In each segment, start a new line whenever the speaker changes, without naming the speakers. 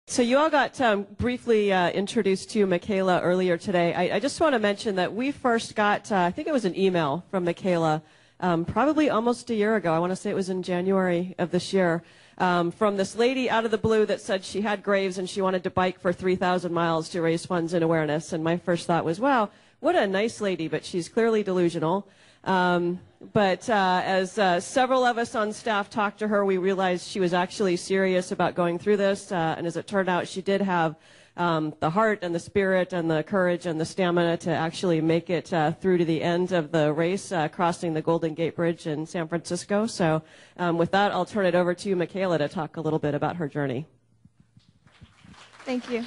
So you all got briefly introduced to Michaela earlier today. I just want to mention that we first got, I think it was an email from Michaela probably almost a year ago. I want to say it was in January of this year, from this lady out of the blue that said she had Graves and she wanted to bike for 3,000 miles to raise funds and awareness. And my first thought was, wow, what a nice lady, but she's clearly delusional. But as several of us on staff talked to her, we realized she was actually serious about going through this. And as it turned out, she did have the heart and the spirit and the courage and the stamina to actually make it through to the end of the race, crossing the Golden Gate Bridge in San Francisco. So with that, I'll turn it over to Michaela to talk a little bit about her journey.
Thank you.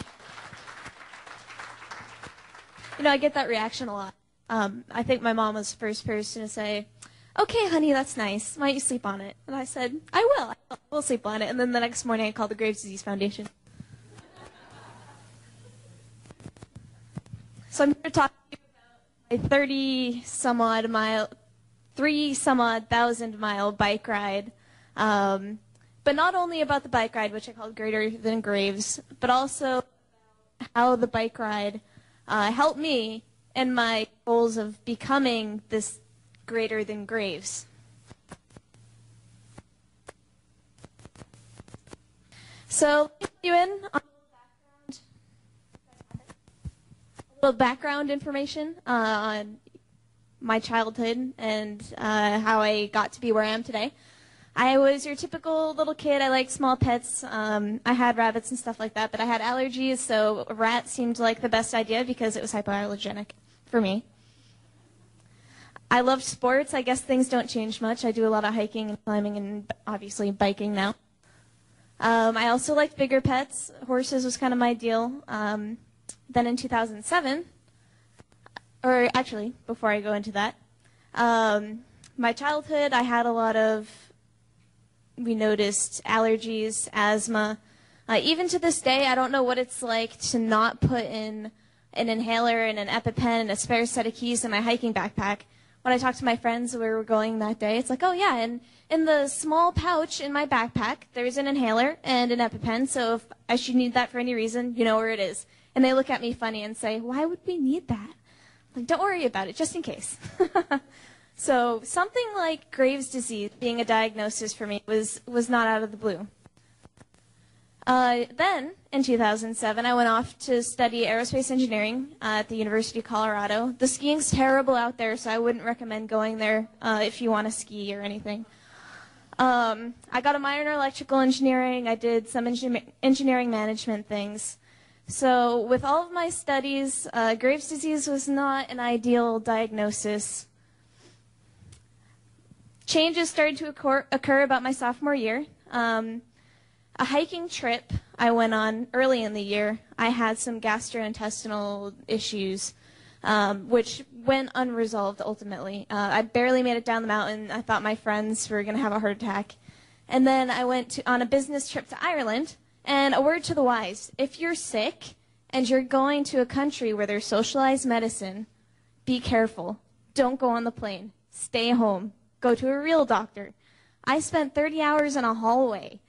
You know, I get that reaction a lot. I think my mom was the first person to say, "Okay, honey, that's nice. Why don't you sleep on it?" And I said, I will sleep on it. And then the next morning I called the Graves' Disease Foundation. So I'm here to talk to you about my 3-some-odd thousand mile bike ride. But not only about the bike ride, which I called Greater Than Graves, but also how the bike ride helped me in my goals of becoming this Greater Than Graves. So, you in on a little background information on my childhood and how I got to be where I am today. I was your typical little kid. I liked small pets. I had rabbits and stuff like that, but I had allergies, so a rat seemed like the best idea because it was hypoallergenic for me. I loved sports. I guess things don't change much. I do a lot of hiking and climbing and obviously biking now. I also liked bigger pets. Horses was kind of my deal. Then in 2007, or actually before I go into that, my childhood, I had a lot of, we noticed, allergies, asthma. Even to this day, I don't know what it's like to not put in an inhaler and an EpiPen and a spare set of keys in my hiking backpack. When I talked to my friends where we were going that day, it's like, oh yeah, and in the small pouch in my backpack, there's an inhaler and an EpiPen, so if I should need that for any reason, you know where it is. And they look at me funny and say, why would we need that? Like, don't worry about it, just in case. So something like Graves' disease being a diagnosis for me was not out of the blue. Then, in 2007, I went off to study aerospace engineering at the University of Colorado. The skiing's terrible out there, so I wouldn't recommend going there if you want to ski or anything. I got a minor in electrical engineering. I did some engineering management things. So with all of my studies, Graves' disease was not an ideal diagnosis. Changes started to occur about my sophomore year. A hiking trip I went on early in the year, I had some gastrointestinal issues, which went unresolved ultimately. I barely made it down the mountain. I thought my friends were going to have a heart attack. And then I went on a business trip to Ireland, and a word to the wise, if you're sick and you're going to a country where there's socialized medicine, be careful. Don't go on the plane. Stay home. Go to a real doctor. I spent 30 hours in a hallway.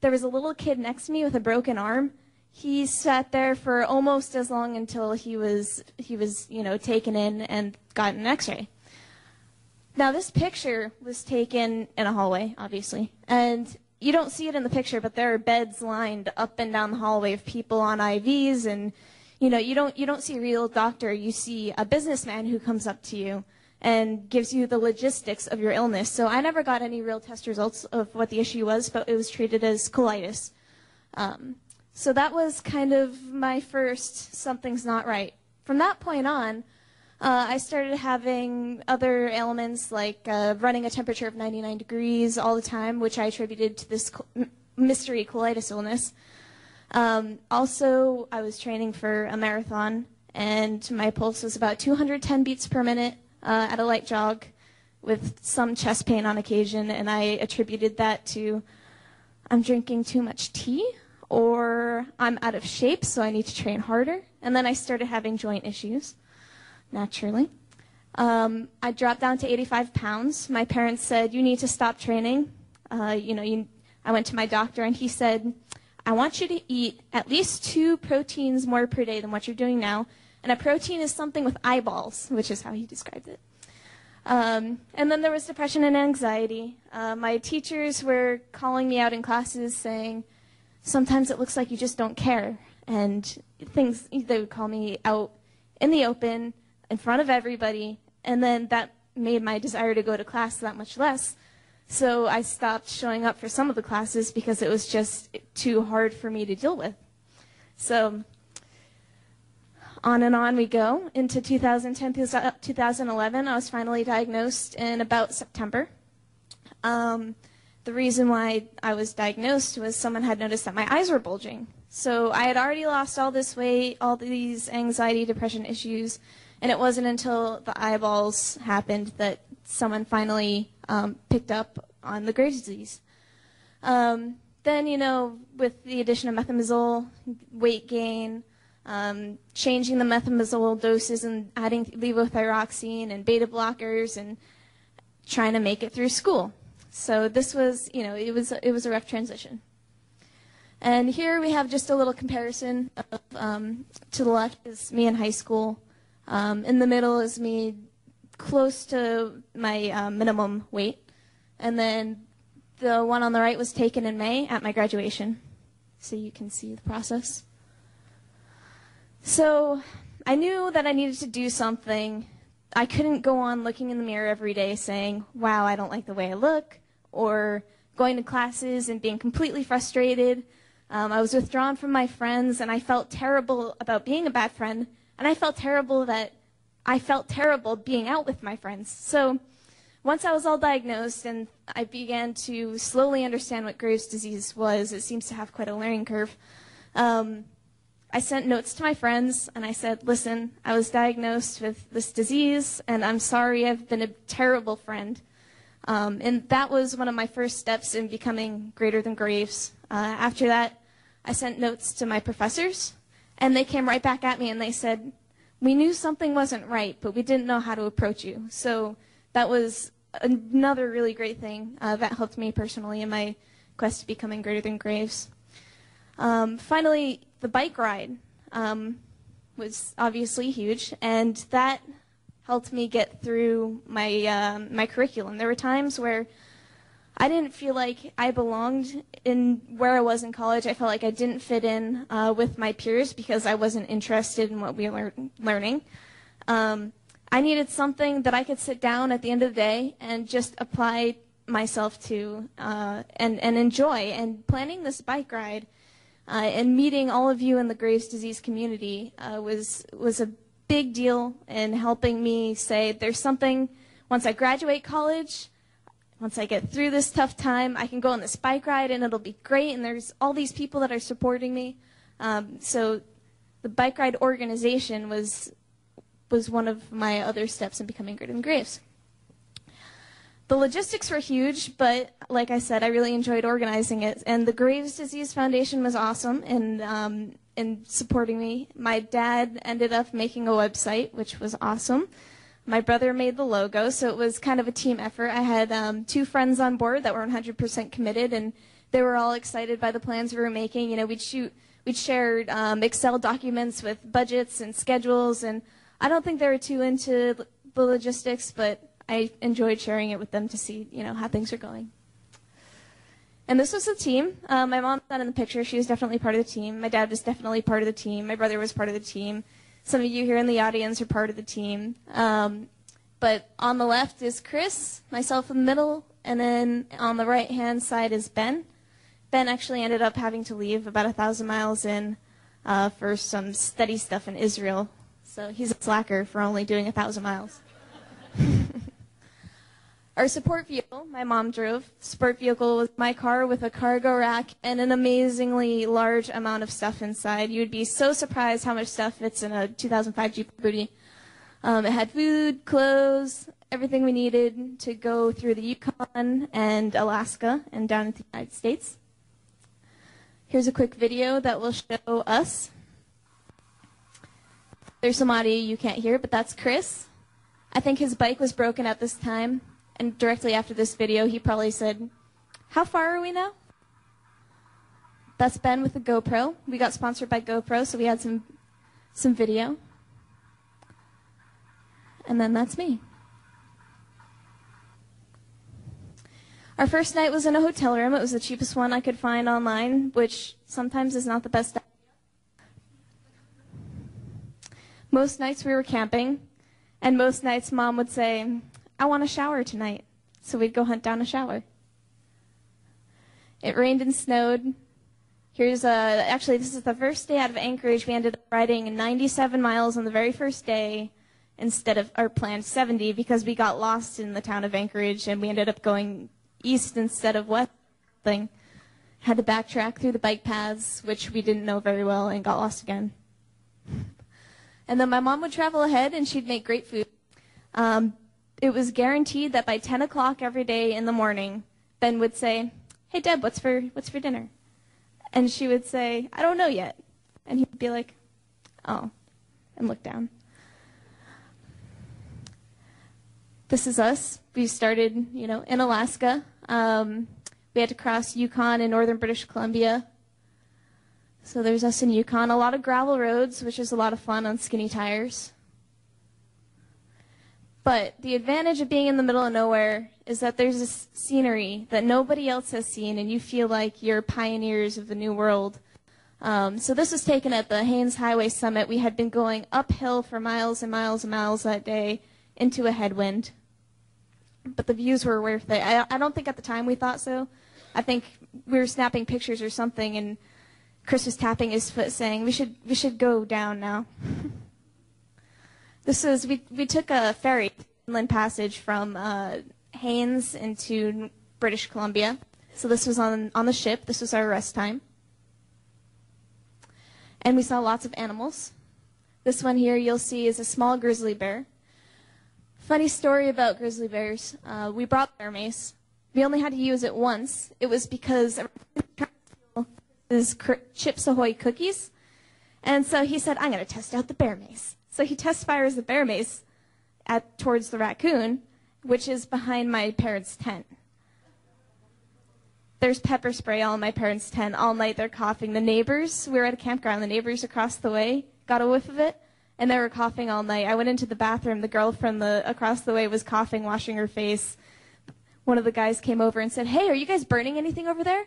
There was a little kid next to me with a broken arm. He sat there for almost as long until he was taken in and got an x-ray. Now, this picture was taken in a hallway, obviously. And you don't see it in the picture, but there are beds lined up and down the hallway of people on IVs. And, you don't see a real doctor. You see a businessman who comes up to you and gives you the logistics of your illness. So I never got any real test results of what the issue was, but it was treated as colitis. So that was kind of my first something's not right. From that point on, I started having other ailments like running a temperature of 99 degrees all the time, which I attributed to this mystery colitis illness. Also, I was training for a marathon, and my pulse was about 210 beats per minute. At a light jog with some chest pain on occasion, and I attributed that to I'm drinking too much tea or I'm out of shape, so I need to train harder. And then I started having joint issues, naturally. I dropped down to 85 pounds. My parents said, you need to stop training. I went to my doctor, and he said, I want you to eat at least 2 proteins more per day than what you're doing now. And a protein is something with eyeballs, which is how he described it. And then there was depression and anxiety. My teachers were calling me out in classes saying, sometimes it looks like you just don't care. And they would call me out in the open, in front of everybody, and then that made my desire to go to class that much less. So I stopped showing up for some of the classes because it was just too hard for me to deal with. So on and on we go. Into 2010, 2011, I was finally diagnosed in about September. The reason why I was diagnosed was someone had noticed that my eyes were bulging. So I had already lost all this weight, all these anxiety, depression issues, and it wasn't until the eyeballs happened that someone finally picked up on the Graves' disease. Then, with the addition of methimazole, weight gain, changing the methimazole doses and adding levothyroxine and beta blockers and trying to make it through school. So this was, it was a rough transition. And here we have just a little comparison of, to the left is me in high school. In the middle is me close to my minimum weight. And then the one on the right was taken in May at my graduation. So you can see the process. So I knew that I needed to do something. I couldn't go on looking in the mirror every day saying, wow, I don't like the way I look, or going to classes and being completely frustrated. I was withdrawn from my friends, and I felt terrible about being a bad friend, and I felt terrible being out with my friends. So once I was all diagnosed and I began to slowly understand what Graves' disease was, it seems to have quite a learning curve, I sent notes to my friends, and I said, listen, I was diagnosed with this disease, and I'm sorry I've been a terrible friend. And that was one of my first steps in becoming greater than Graves. After that, I sent notes to my professors, and they came right back at me, and they said, we knew something wasn't right, but we didn't know how to approach you. So that was another really great thing that helped me personally in my quest to becoming greater than Graves. Finally, the bike ride was obviously huge, and that helped me get through my my curriculum. There were times where I didn't feel like I belonged in where I was in college. I felt like I didn't fit in with my peers because I wasn't interested in what we were learning. I needed something that I could sit down at the end of the day and just apply myself to and enjoy. And planning this bike ride and meeting all of you in the Graves' disease community was a big deal in helping me say there's something, once I graduate college, once I get through this tough time, I can go on this bike ride and it'll be great, and there's all these people that are supporting me. So the bike ride organization was one of my other steps in becoming greater than Graves. The logistics were huge, but like I said, I really enjoyed organizing it. And the Graves' Disease Foundation was awesome in supporting me. My dad ended up making a website, which was awesome. My brother made the logo, so it was kind of a team effort. I had 2 friends on board that were 100% committed, and they were all excited by the plans we were making. We'd shared Excel documents with budgets and schedules, and I don't think they were too into the logistics, but I enjoyed sharing it with them to see, how things are going. And this was the team. My mom's not in the picture. She was definitely part of the team. My dad was definitely part of the team. My brother was part of the team. Some of you here in the audience are part of the team. But on the left is Chris, myself in the middle, and then on the right-hand side is Ben. Ben actually ended up having to leave about 1,000 miles in for some steady stuff in Israel. So he's a slacker for only doing 1,000 miles. Our support vehicle, my mom drove. Support vehicle was my car with a cargo rack and an amazingly large amount of stuff inside. You would be so surprised how much stuff fits in a 2005 Jeep Booty. It had food, clothes, everything we needed to go through the Yukon and Alaska and down into the United States. Here's a quick video that will show us. There's some audio you can't hear, but that's Chris. I think his bike was broken at this time. And directly after this video, he probably said, how far are we now? That's Ben with the GoPro. We got sponsored by GoPro, so we had some video. And then that's me. Our first night was in a hotel room. It was the cheapest one I could find online, which sometimes is not the best. Most nights we were camping, and most nights Mom would say, I want a shower tonight. So we'd go hunt down a shower. It rained and snowed. Actually, this is the first day out of Anchorage. We ended up riding 97 miles on the very first day instead of our planned 70 because we got lost in the town of Anchorage, and we ended up going east instead of west. Had to backtrack through the bike paths, which we didn't know very well, and got lost again. And then my mom would travel ahead, and she'd make great food. It was guaranteed that by 10 o'clock every day in the morning, Ben would say, hey, Deb, what's for dinner? And she would say, I don't know yet. And he'd be like, oh, and look down. This is us. We started, in Alaska. We had to cross Yukon in northern British Columbia. So there's us in Yukon. A lot of gravel roads, which is a lot of fun on skinny tires. But the advantage of being in the middle of nowhere is that there's this scenery that nobody else has seen, and you feel like you're pioneers of the new world. So this was taken at the Haines Highway Summit. We had been going uphill for miles and miles and miles that day into a headwind. But the views were worth it. I don't think at the time we thought so. I think we were snapping pictures or something, and Chris was tapping his foot saying, we should go down now. We took a ferry, inland passage from Haines into British Columbia. So this was on the ship. This was our rest time. And we saw lots of animals. This one here you'll see is a small grizzly bear. Funny story about grizzly bears. We brought bear mace. We only had to use it once. It was because his Chips Ahoy cookies. And so he said, I'm going to test out the bear mace. So he test fires the bear mace towards the raccoon, which is behind my parents' tent. There's pepper spray all in my parents' tent. All night they're coughing. The neighbors, we were at a campground. The neighbors across the way got a whiff of it, and they were coughing all night. I went into the bathroom. The girl from across the way was coughing, washing her face. One of the guys came over and said, hey, are you guys burning anything over there?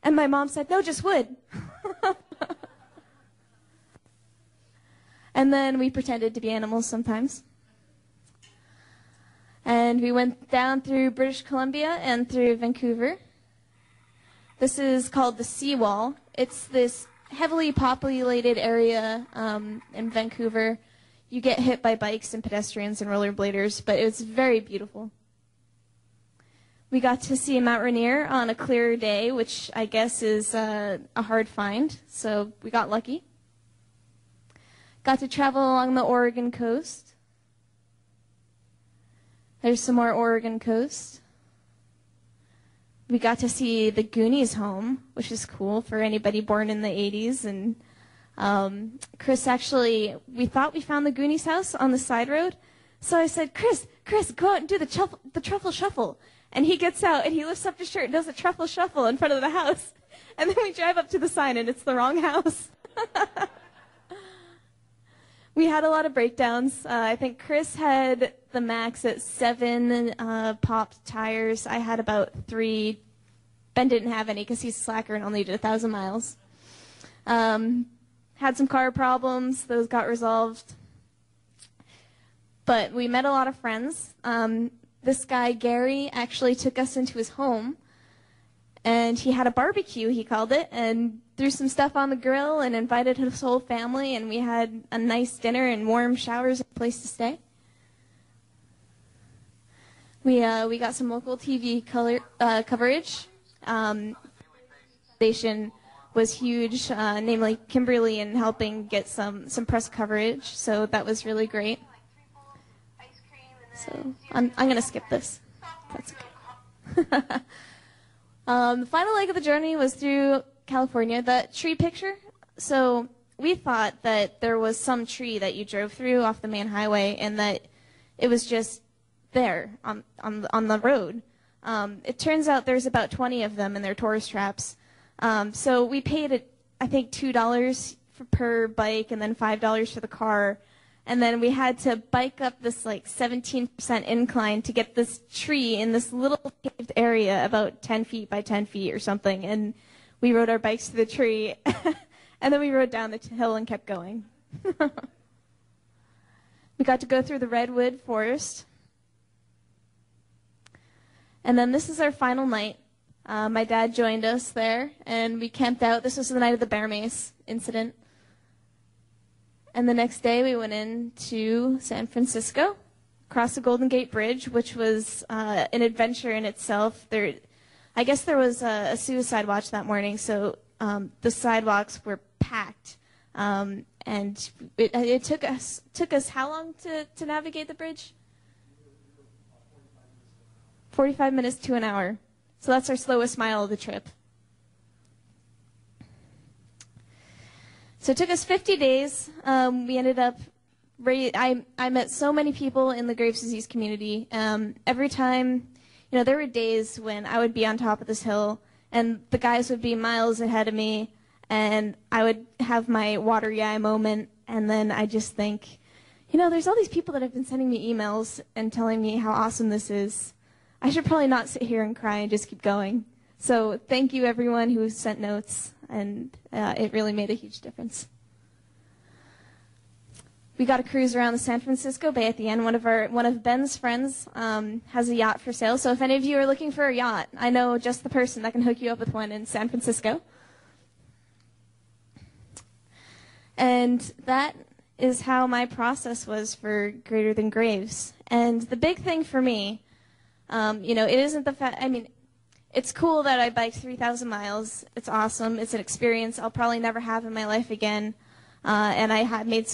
And my mom said, no, just wood. And then we pretended to be animals sometimes. And we went down through British Columbia and through Vancouver. This is called the Seawall. It's this heavily populated area in Vancouver. You get hit by bikes and pedestrians and rollerbladers, but it's very beautiful. We got to see Mount Rainier on a clear day, which I guess is a hard find, so we got lucky. Got to travel along the Oregon coast. There's some more Oregon coast. We got to see the Goonies home, which is cool for anybody born in the 80s. And Chris we thought we found the Goonies house on the side road. So I said, Chris, go out and do the truffle shuffle. And he gets out and he lifts up his shirt and does a truffle shuffle in front of the house. And then we drive up to the sign and it's the wrong house. We had a lot of breakdowns. I think Chris had the max at 7 popped tires. I had about 3. Ben didn't have any because he's a slacker and only did 1,000 miles. Had some car problems. Those got resolved. But we met a lot of friends. This guy, Gary, actually took us into his home. And he had a barbecue, he called it, and threw some stuff on the grill and invited his whole family, and we had a nice dinner and warm showers and a place to stay. We got some local TV coverage. Station was huge, namely Kimberly, in helping get some press coverage, so that was really great. So I'm going to skip this. That's okay. The final leg of the journey was through California. The tree picture, so we thought that there was some tree that you drove through off the main highway and that it was just there on the road. It turns out there's about 20 of them and they're tourist traps. So we paid, I think, $2 per bike and then $5 for the car. And then we had to bike up this like 17% incline to get this tree in this little paved area about 10 feet by 10 feet or something. And we rode our bikes to the tree. And then we rode down the hill and kept going. We got to go through the redwood forest. And then this is our final night. My dad joined us there, and we camped out. This was the night of the bear mace incident. And the next day we went into San Francisco, across the Golden Gate Bridge, which was an adventure in itself. I guess there was a suicide watch that morning, so the sidewalks were packed. And it took us how long to navigate the bridge? 45 minutes to an hour. So that's our slowest mile of the trip. So it took us 50 days. We ended up, I met so many people in the Graves' disease community. Every time, there were days when I would be on top of this hill, and the guys would be miles ahead of me, and I would have my watery eye moment, and then I just think, there's all these people that have been sending me emails and telling me how awesome this is. I should probably not sit here and cry and just keep going. So thank you, everyone who sent notes, and it really made a huge difference. We got to cruise around the San Francisco Bay at the end. One of Ben's friends has a yacht for sale. So if any of you are looking for a yacht, I know just the person that can hook you up with one in San Francisco. And that is how my process was for Greater Than Graves. And the big thing for me, it isn't the fact, it's cool that I biked 3,000 miles. It's awesome. It's an experience I'll probably never have in my life again. And I had made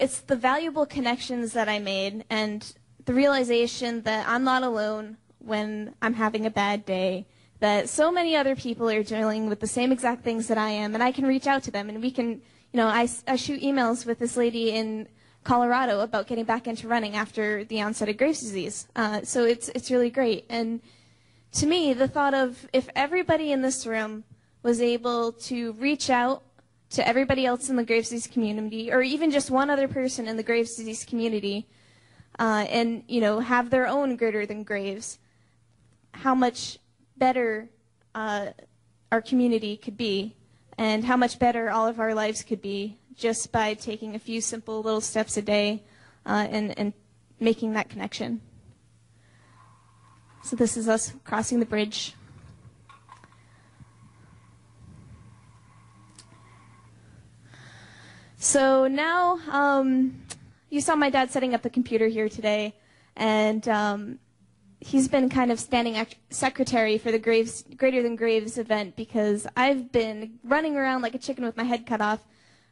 it's the valuable connections that I made and the realization that I'm not alone when I'm having a bad day, that so many other people are dealing with the same exact things that I am, and I can reach out to them, and we can, I shoot emails with this lady in Colorado about getting back into running after the onset of Graves' disease. So it's really great. And to me, the thought of if everybody in this room was able to reach out to everybody else in the Graves' disease community, or even just one other person in the Graves' disease community, and have their own Greater Than Graves, how much better our community could be, and how much better all of our lives could be just by taking a few simple little steps a day and making that connection. So this is us crossing the bridge. So now, you saw my dad setting up the computer here today, and he's been kind of standing secretary for the Greater Than Graves event because I've been running around like a chicken with my head cut off.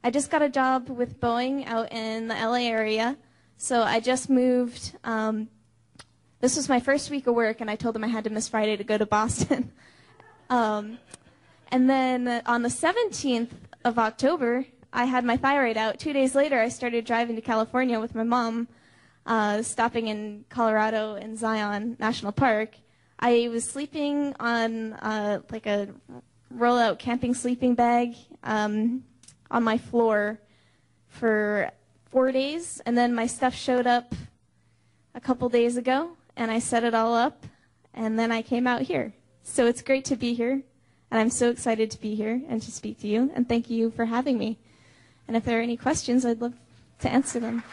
I just got a job with Boeing out in the LA area, so I just moved. This was my first week of work, and I told them I had to miss Friday to go to Boston. And then on the 17th of October, I had my thyroid out. 2 days later, I started driving to California with my mom, stopping in Colorado in Zion National Park. I was sleeping on like a roll-out camping sleeping bag on my floor for 4 days, and then my stuff showed up a couple days ago, and I set it all up, and then I came out here. So it's great to be here, and I'm so excited to be here and to speak to you, and thank you for having me. And if there are any questions, I'd love to answer them.